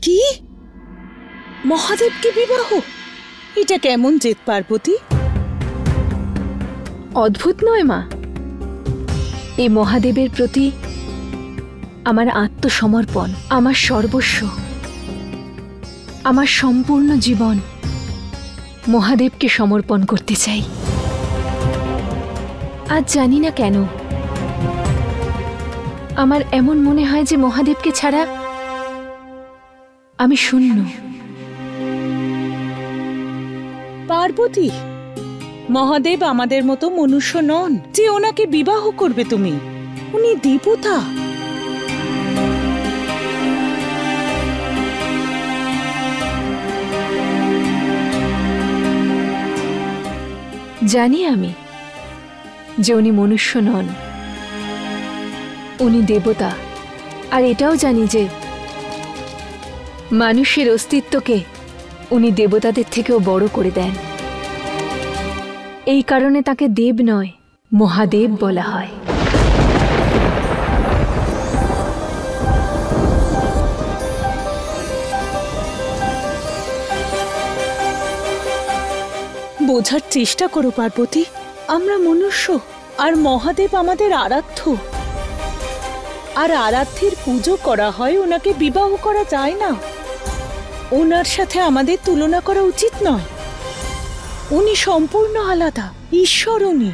কি? মহাদেবকে বিবাহ? এটা কেমন জেদ পার্বতী? অদ্ভুত নয় মা? এই মহাদেবের প্রতি আমার আত্মসমর্পণ, আমার সর্বস্ব, আমার সম্পূর্ণ জীবন মহাদেবকে সমর্পণ করতে চাই। আজ জানি না কেন আমার এমন মনে হয় যে মহাদেবকে ছাড়া আমি শূন্য। পার্বতী, মহাদেব আমাদের মতো মনুষ্য নন যে ওনাকে বিবাহ করবে তুমি। উনি দেবতা। জানি আমি যে উনি মনুষ্য নন, উনি দেবতা। আর এটাও জানি যে মানুষের অস্তিত্বকে উনি দেবতাদের থেকেও বড় করে দেন। এই কারণে তাকে দেব নয়, মহাদেব বলা হয়। বোঝার চেষ্টা করো পার্বতী, আমরা মনুষ্য আর মহাদেব আমাদের আরাধ্য। আর আরাধ্যের পুজো করা হয়, ওনাকে বিবাহ করা যায় না। ওনার সাথে আমাদের তুলনা করা উচিত নয়। উনি সম্পূর্ণ আলাদা, ঈশ্বর উনি।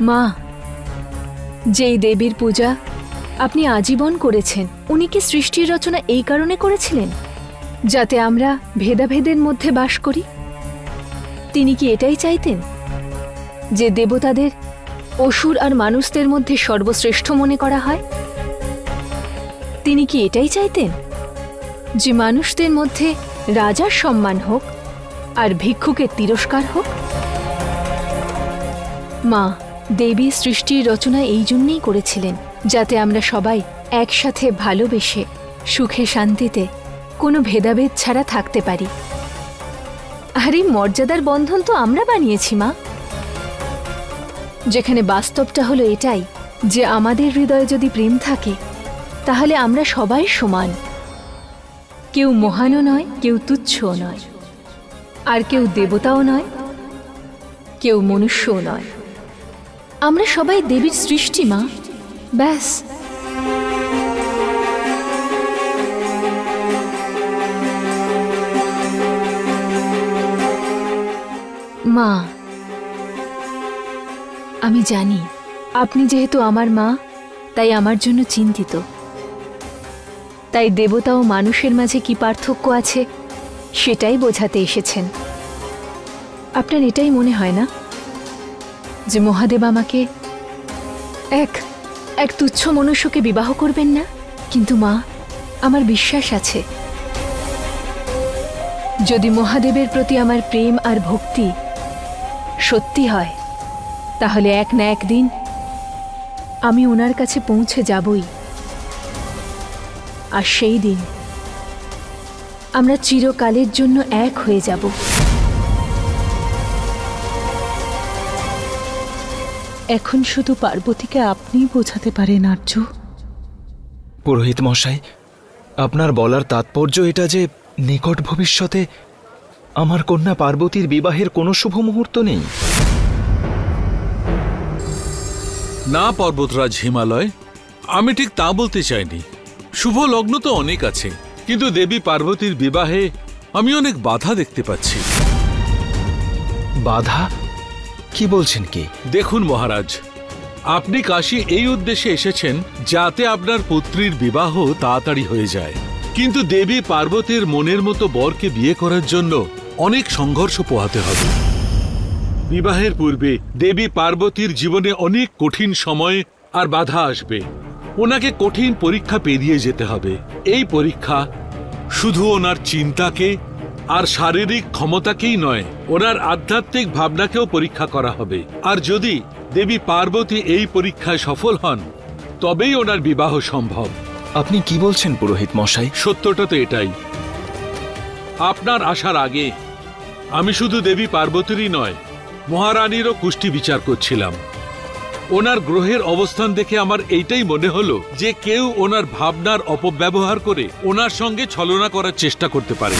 মা, যেই দেবীর পূজা আপনি আজীবন করেছেন, উনি কি সৃষ্টির রচনা এই কারণে করেছিলেন যাতে আমরা ভেদাভেদের মধ্যে বাস করি? তিনি কি এটাই চাইতেন যে দেবতাদের অসুর আর মানুষদের মধ্যে সর্বশ্রেষ্ঠ মনে করা হয়? তিনি কি এটাই চাইতেন যে মানুষদের মধ্যে রাজার সম্মান হোক আর ভিক্ষুকের তিরস্কার হোক? মা, দেবী সৃষ্টির রচনা এই জন্যই করেছিলেন যাতে আমরা সবাই একসাথে ভালোবেসে সুখে শান্তিতে কোনো ভেদাভেদ ছাড়া থাকতে পারি। আর এই মর্যাদার বন্ধন তো আমরা বানিয়েছি মা, যেখানে বাস্তবটা হলো এটাই যে আমাদের হৃদয়ে যদি প্রেম থাকে তাহলে আমরা সবাই সমান। কেউ মহানও নয়, কেউ তুচ্ছও নয়, আর কেউ দেবতাও নয়, কেউ মনুষ্যও নয়। আমরা সবাই দেবীর সৃষ্টি মা, ব্যাস। মা, আমি জানি আপনি যেহেতু আমার মা তাই আমার জন্য চিন্তিত। তাই দেবতা ও মানুষের মাঝে কি পার্থক্য আছে সেটাই বোঝাতে এসেছেন। আপনার এটাই মনে হয় না যে মহাদেব আমাকে এক তুচ্ছ মনুষ্যকে বিবাহ করবেন না? কিন্তু মা, আমার বিশ্বাস আছে যদি মহাদেবের প্রতি আমার প্রেম আর ভক্তি সত্যি হয় তাহলে এক না একদিন আমি ওনার কাছে পৌঁছে যাবই। আর সেই দিন আমরা চিরকালের জন্য এক হয়ে যাব। এখন শুধু পার্বতীকে আপনিই বোঝাতে পারেন আর্য। পুরোহিত মশাই, আপনার বলার তাৎপর্য এটা যে নিকট ভবিষ্যতে আমার কন্যা পার্বতীর বিবাহের কোনো শুভ মুহূর্ত নেই? না পর্বতরাজ হিমালয়, আমি ঠিক তা বলতে চাইনি। শুভ লগ্ন তো অনেক আছে, কিন্তু দেবী পার্বতীর বিবাহে আমি অনেক বাধা দেখতে পাচ্ছি। বাধা? কি বলছেন কি? দেখুন মহারাজ, আপনি কাশী এই উদ্দেশ্যে এসেছেন যাতে আপনার পুত্রীর বিবাহ তাড়াতাড়ি হয়ে যায়, কিন্তু দেবী পার্বতীর মনের মতো বরকে বিয়ে করার জন্য অনেক সংঘর্ষ পোহাতে হবে। বিবাহের পূর্বে দেবী পার্বতীর জীবনে অনেক কঠিন সময় আর বাধা আসবে। ওনাকে কঠিন পরীক্ষা পেরিয়ে যেতে হবে। এই পরীক্ষা শুধু ওনার চিন্তাকে আর শারীরিক ক্ষমতাকেই নয়, ওনার আধ্যাত্মিক ভাবনাকেও পরীক্ষা করা হবে। আর যদি দেবী পার্বতী এই পরীক্ষায় সফল হন তবেই ওনার বিবাহ সম্ভব। আপনি কি বলছেন পুরোহিত মশাই? সত্যটা তো এটাই। আপনার আসার আগে আমি শুধু দেবী পার্বতীরই নয়, মহারানীরও কুষ্টি বিচার করছিলাম। ওনার গ্রহের অবস্থান দেখে আমার এইটাই মনে হলো যে কেউ ওনার ভাবনার অপব্যবহার করে ওনার সঙ্গে ছলনা করার চেষ্টা করতে পারে।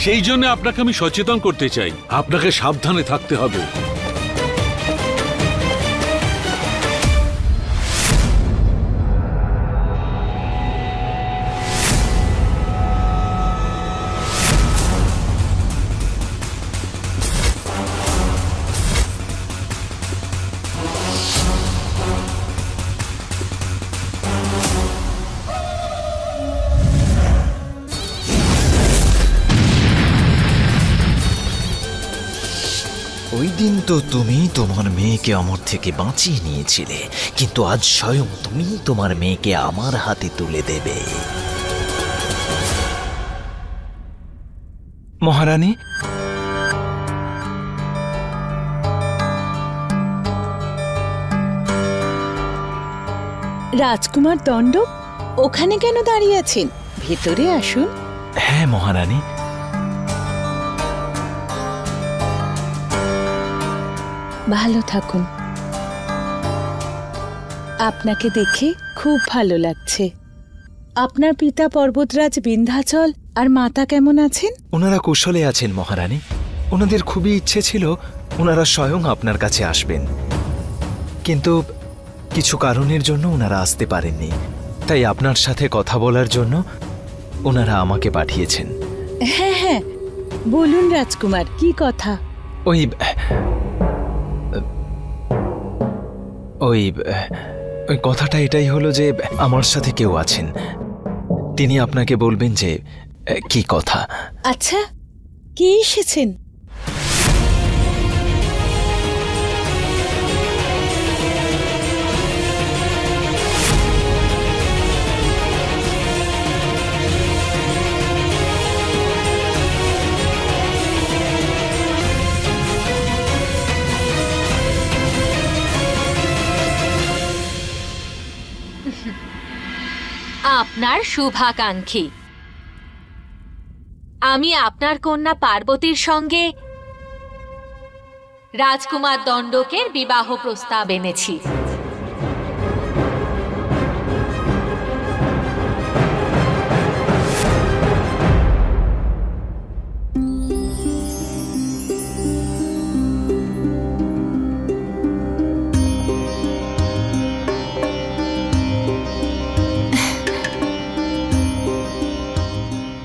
সেই জন্য আপনাকে আমি সচেতন করতে চাই, আপনাকে সাবধানে থাকতে হবে। ওই দিন তো তুমি তোমার মেয়েকে আমার থেকে বাঁচিয়ে নিয়েছিলে, কিন্তু আজ স্বয়ং তুমি তোমার মেয়েকে আমার হাতে তুলে দেবে। মহারানী, রাজকুমার দণ্ড ওখানে কেন দাঁড়িয়ে আছেন? ভেতরে আসুন। হ্যাঁ মহারানী। ভালো থাকুন। আপনাকে দেখে খুব ভালো লাগছে। আপনার পিতা পর্বতরাজ বিন্ধ্যাচল আর মাতা কেমন আছেন? ওনারা কুশলে আছেন মহারানী। ওনাদের খুবই ইচ্ছে ছিল ওনারা স্বয়ং আপনার কাছে আসবেন, কিন্তু কিছু কারণের জন্য ওনারা আসতে পারেননি। তাই আপনার সাথে কথা বলার জন্য ওনারা আমাকে পাঠিয়েছেন। হ্যাঁ হ্যাঁ, বলুন রাজকুমার, কি কথা? ওই ওই ওই কথাটা এটাই হলো যে আমার সাথে কেউ আছেন, তিনি আপনাকে বলবেন যে কি কথা। আচ্ছা, কে এসেছেন? আপনার শুভাকাঙ্ক্ষী। আমি আপনার কন্যা পার্বতীর সঙ্গে রাজকুমার দণ্ডকের বিবাহ প্রস্তাব এনেছি।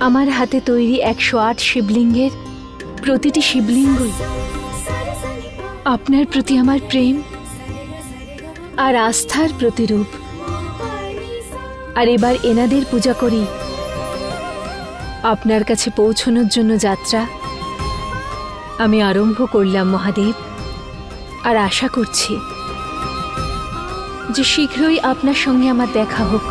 আমার হাতে তৈরি 108 শিবলিঙ্গের প্রতিটি শিবলিঙ্গই আপনার প্রতি আমার প্রেম আর আস্থার প্রতিরূপ। আর এবার এনাদের পূজা করি আপনার কাছে পৌঁছানোর জন্য যাত্রা আমি আরম্ভ করলাম মহাদেব। আর আশা করছি যে শীঘ্রই আপনার সঙ্গে আমার দেখা হোক।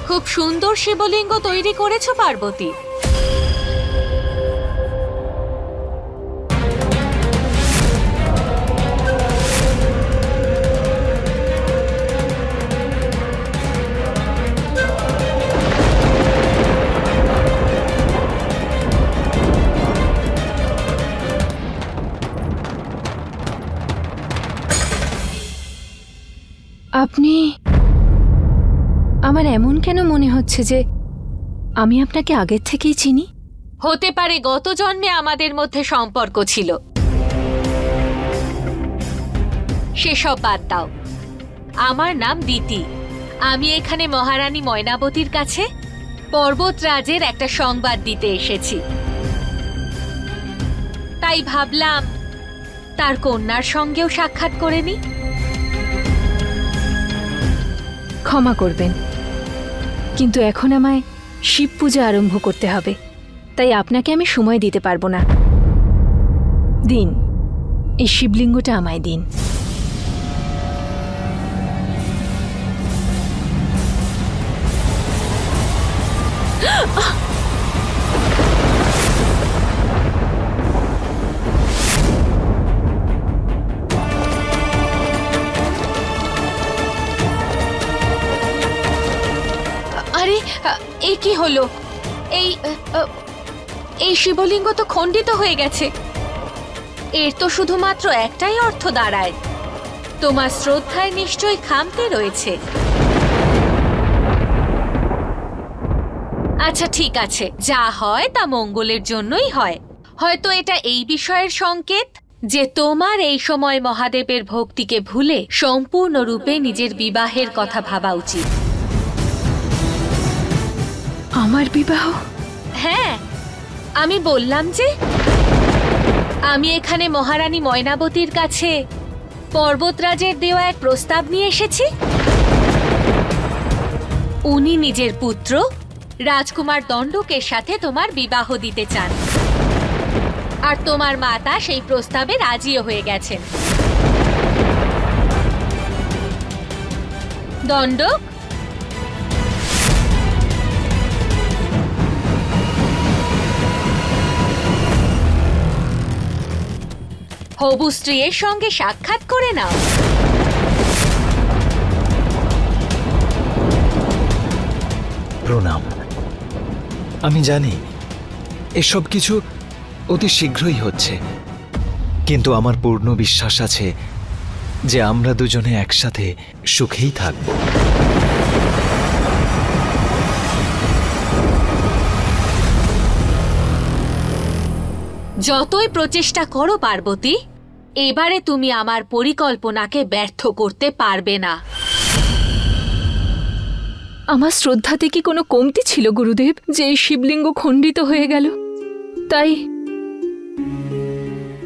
খুব সুন্দর শিবলিঙ্গ তৈরি করেছো পার্বতী। আপনি, আমার এমন কেন মনে হচ্ছে যে আমি আপনাকে আগের থেকেই চিনি? হতে পারে গত জন্মে আমাদের মধ্যে সম্পর্ক ছিল। সেসব বাদ দাও। আমার নাম দিতি। আমি এখানে মহারানী ময়নাবতীর কাছে পর্বতরাজের একটা সংবাদ দিতে এসেছি। তাই ভাবলাম তার কন্যার সঙ্গেও সাক্ষাৎ করে নি। ক্ষমা করবেন, কিন্তু এখন আমায় শিব পূজা আরম্ভ করতে হবে, তাই আপনাকে আমি সময় দিতে পারবো না। দিন, এই শিবলিঙ্গটা আমায় দিন। আরে এ কি হলো? এই শিবলিঙ্গ তো খণ্ডিত হয়ে গেছে। এর তো শুধুমাত্র একটাই অর্থ দাঁড়ায়, তোমার শ্রদ্ধায় নিশ্চয়ই খামতি রয়েছে। আচ্ছা ঠিক আছে, যা হয় তা মঙ্গলের জন্যই হয়। হয়তো এটা এই বিষয়ের সংকেত যে তোমার এই সময় মহাদেবের ভক্তিকে ভুলে সম্পূর্ণরূপে নিজের বিবাহের কথা ভাবা উচিত। আমার বিবাহ? হ্যাঁ, আমি বললাম যে আমি এখানে মহারানী ময়নাবতীর কাছে পর্বতরাজের দেওয়া এক প্রস্তাব নিয়ে এসেছি। উনি নিজের পুত্র রাজকুমার দণ্ডকের সাথে তোমার বিবাহ দিতে চান, আর তোমার মাতা সেই প্রস্তাবে রাজিও হয়ে গেছেন। দণ্ডক, হবু স্ত্রীর সঙ্গে সাক্ষাৎ করে নাও। প্রণাম। আমি জানি এসব কিছু অতি শীঘ্রই হচ্ছে, কিন্তু আমার পূর্ণ বিশ্বাস আছে যে আমরা দুজনে একসাথে সুখেই থাকব। যতই প্রচেষ্টা করো পার্বতী, এবারে তুমি আমার পরিকল্পনাকে ব্যর্থ করতে পারবে না। আমার শ্রদ্ধাতে কি কোনো কমতি ছিল গুরুদেব যে এই শিবলিঙ্গ খণ্ডিত হয়ে গেল?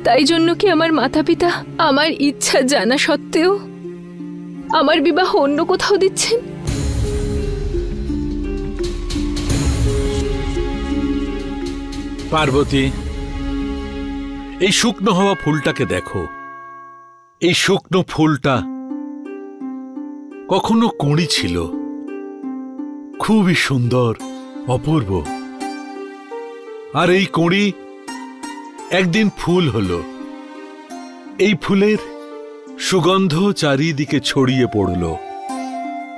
তাই জন্য কি আমার মাতা পিতা আমার ইচ্ছা জানা সত্ত্বেও আমার বিবাহ অন্য কোথাও দিচ্ছেন? পার্বতী, এই শুকনো হওয়া ফুলটাকে দেখো। এই শুকনো ফুলটা কখনো কুঁড়ি ছিল, খুবই সুন্দর, অপূর্ব। আর এই কুঁড়ি একদিন ফুল হলো। এই ফুলের সুগন্ধ চারিদিকে ছড়িয়ে পড়ল।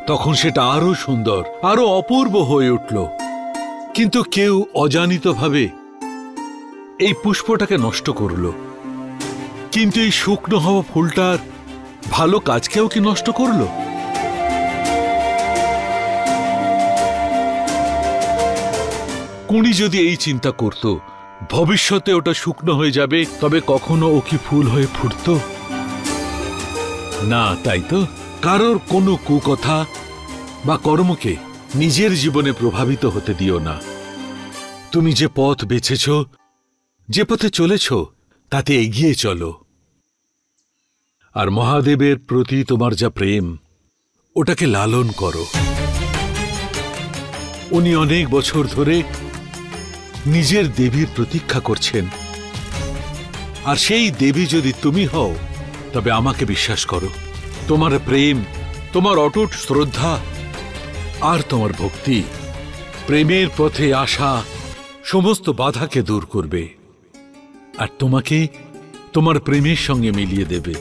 তখন সেটা আরো সুন্দর, আরো অপূর্ব হয়ে উঠল। কিন্তু কেউ অজানিতভাবে এই পুষ্পটাকে নষ্ট করল। কিন্তু এই শুকনো হওয়া ফুলটার ভালো কাজকেও কি নষ্ট করল? কুঁড়ি যদি এই চিন্তা করত ভবিষ্যতে ওটা শুকনো হয়ে যাবে, তবে কখনো ও কি ফুল হয়ে ফুটত? না, তাই তো? কারোর কোনো কুকথা বা কর্মকে নিজের জীবনে প্রভাবিত হতে দিও না। তুমি যে পথ বেছেছ, যে পথে চলেছ, তাতে এগিয়ে চলো। আর মহাদেবের প্রতি তোমার যা প্রেম, ওটাকে লালন করো। উনি অনেক বছর ধরে নিজের দেবীর প্রতীক্ষা করছেন, আর সেই দেবী যদি তুমি হও, তবে আমাকে বিশ্বাস করো, তোমার প্রেম, তোমার অটুট শ্রদ্ধা আর তোমার ভক্তি প্রেমের পথে আসা সমস্ত বাধাকে দূর করবে, আর তোমাকে তোমার প্রেমের সঙ্গে মিলিয়ে দেবে।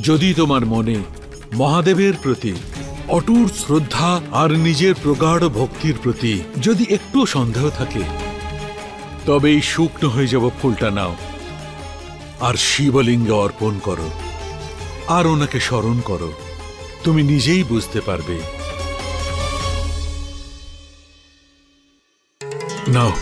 যদি তোমার মনে মহাদেবের প্রতি অটুট শ্রদ্ধা আর নিজের প্রগাঢ় ভক্তির প্রতি যদি একটু সন্দেহ থাকে, তবে এই শুকনো হয়ে যাওয়া ফুলটা নাও আর শিবলিঙ্গে অর্পণ করো, আর ওনাকে স্মরণ করো। তুমি নিজেই বুঝতে পারবে। নাও।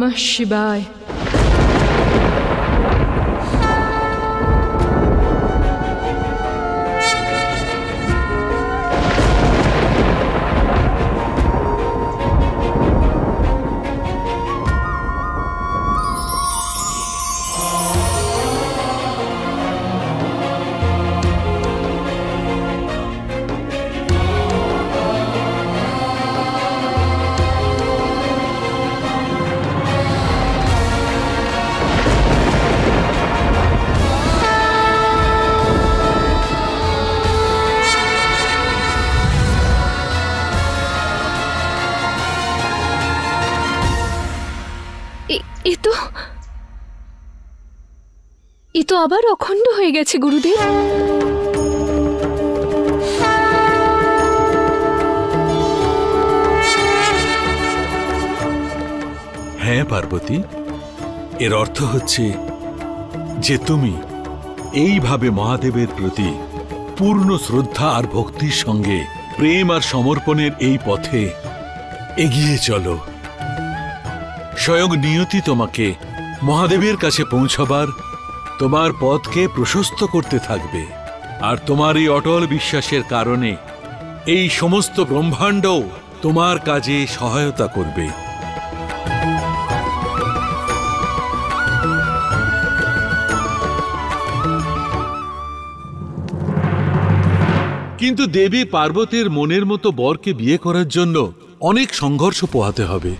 নমঃ শিবায়। এ তো আবার অখণ্ড হয়ে গেছে গুরুদেব। হ্যাঁ পার্বতী, এর অর্থ হচ্ছে যে তুমি এইভাবে মহাদেবের প্রতি পূর্ণ শ্রদ্ধা আর ভক্তির সঙ্গে প্রেম আর সমর্পণের এই পথে এগিয়ে চলো। স্বয়ং নিয়তি তোমাকে মহাদেবের কাছে পৌঁছবার তোমার পথকে প্রশস্ত করতে থাকবে, আর তোমার এই অটল বিশ্বাসের কারণে এই সমস্ত ব্রহ্মাণ্ডও তোমার কাজে সহায়তা করবে। কিন্তু দেবী পার্বতীর মনের মতো বরকে বিয়ে করার জন্য অনেক সংঘর্ষ পোহাতে হবে।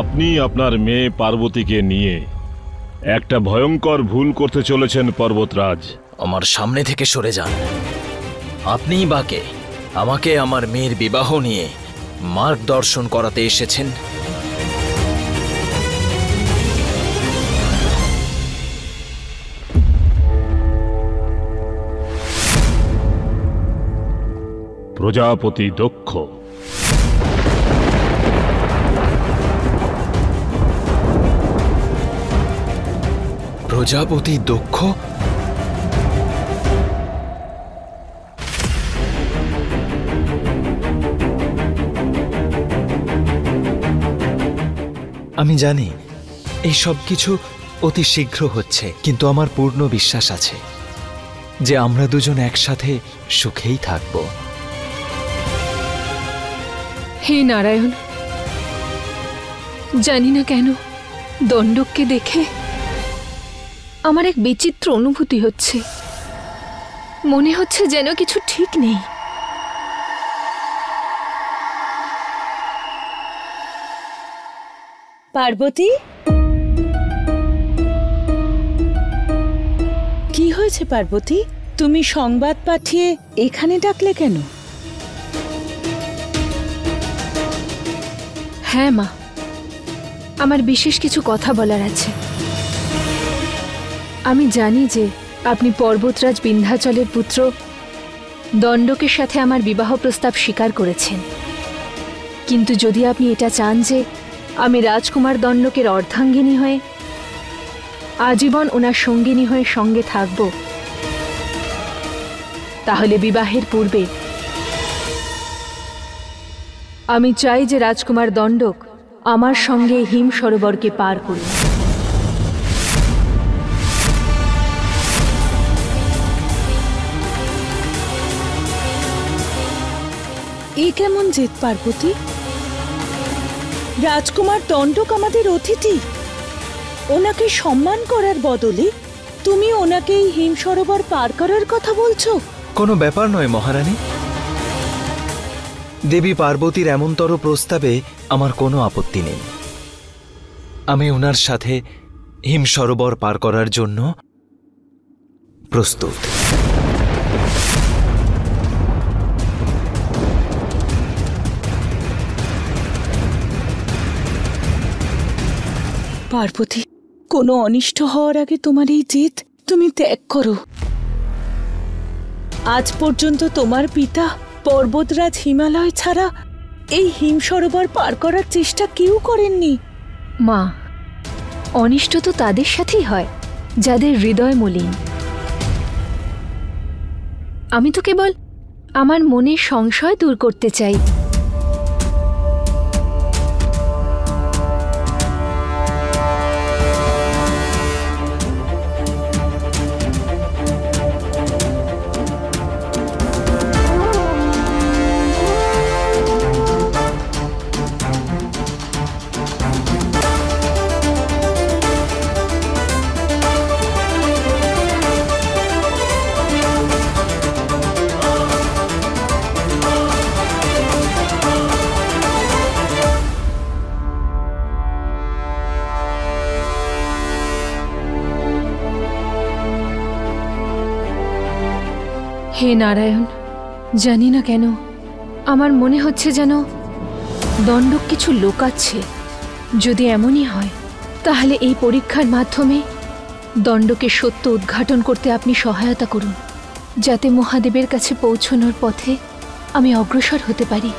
আপনি আপনার মেয়ে পার্বতীকে নিয়ে একটা ভয়ঙ্কর ভুল করতে চলেছেন পর্বতরাজ। আমার সামনে থেকে সরে যান। আপনিই বাকে আমাকে আমার মেয়ের বিবাহ নিয়ে মার্গদর্শন করাতে এসেছেন। প্রজাপতি দক্ষ প্রজাপতি দক্ষ? আমি জানি এই সব কিছু অতি শীঘ্র হচ্ছে, কিন্তু আমার পূর্ণ বিশ্বাস আছে যে আমরা দুজন একসাথে সুখেই থাকব। হে নারায়ণ, জানি না কেন দণ্ডককে দেখে আমার এক বিচিত্র অনুভূতি হচ্ছে। মনে হচ্ছে যেন কিছু ঠিক নেই। পার্বতী, কি হয়েছে পার্বতী? তুমি সংবাদ পাঠিয়ে এখানে ডাকলে কেন? হ্যাঁ মা, আমার বিশেষ কিছু কথা বলার আছে। আমি জানি যে আপনি পর্বতরাজ বিন্ধ্যাচলের পুত্র দণ্ডকের সাথে আমার বিবাহ প্রস্তাব স্বীকার করেছেন, কিন্তু যদি আপনি এটা চান যে আমি রাজকুমার দণ্ডকের অর্ধাঙ্গিনী হয়ে আজীবন ওনার সঙ্গিনী হয়ে সঙ্গে থাকব, তাহলে বিবাহের পূর্বে আমি চাই যে রাজকুমার দণ্ডক আমার সঙ্গে হিম সরোবরকে পার করুন। এ কেমন জেদ পার্বতী? রাজকুমার দণ্ডক আমাদের অতিথি, ওনাকে সম্মান করার বদলে তুমি ওনাকে এই হিম সরোবর পার করার কথা বলছো? কোনো ব্যাপার নয় মহারানী। দেবী পার্বতীর এমনতর প্রস্তাবে আমার কোনো আপত্তি নেই। আমি ওনার সাথে হিম সরোবর পার করার জন্য প্রস্তুত। পার্বতী, কোনো অনিষ্ট হওয়ার আগে তোমার এই জেদ তুমি ত্যাগ করো। আজ পর্যন্ত তোমার পিতা পর্বতরাজ হিমালয় ছাড়া এই হিম সরোবর পার করার চেষ্টা কেউ করেননি। মা, অনিষ্ট তো তাদের সাথেই হয় যাদের হৃদয় মলিন। আমি তো কেবল আমার মনের সংশয় দূর করতে চাই। হে নারায়ণ, জানি না কেন আমার মনে হচ্ছে যেন দণ্ডক কিছু লোকাচ্ছে। যদি এমনই হয় তাহলে এই পরীক্ষার মাধ্যমে দণ্ডকে সত্য উদ্ঘাটন করতে আপনি সহায়তা করুন, যাতে মহাদেবের কাছে পৌঁছানোর পথে আমি অগ্রসর হতে পারি।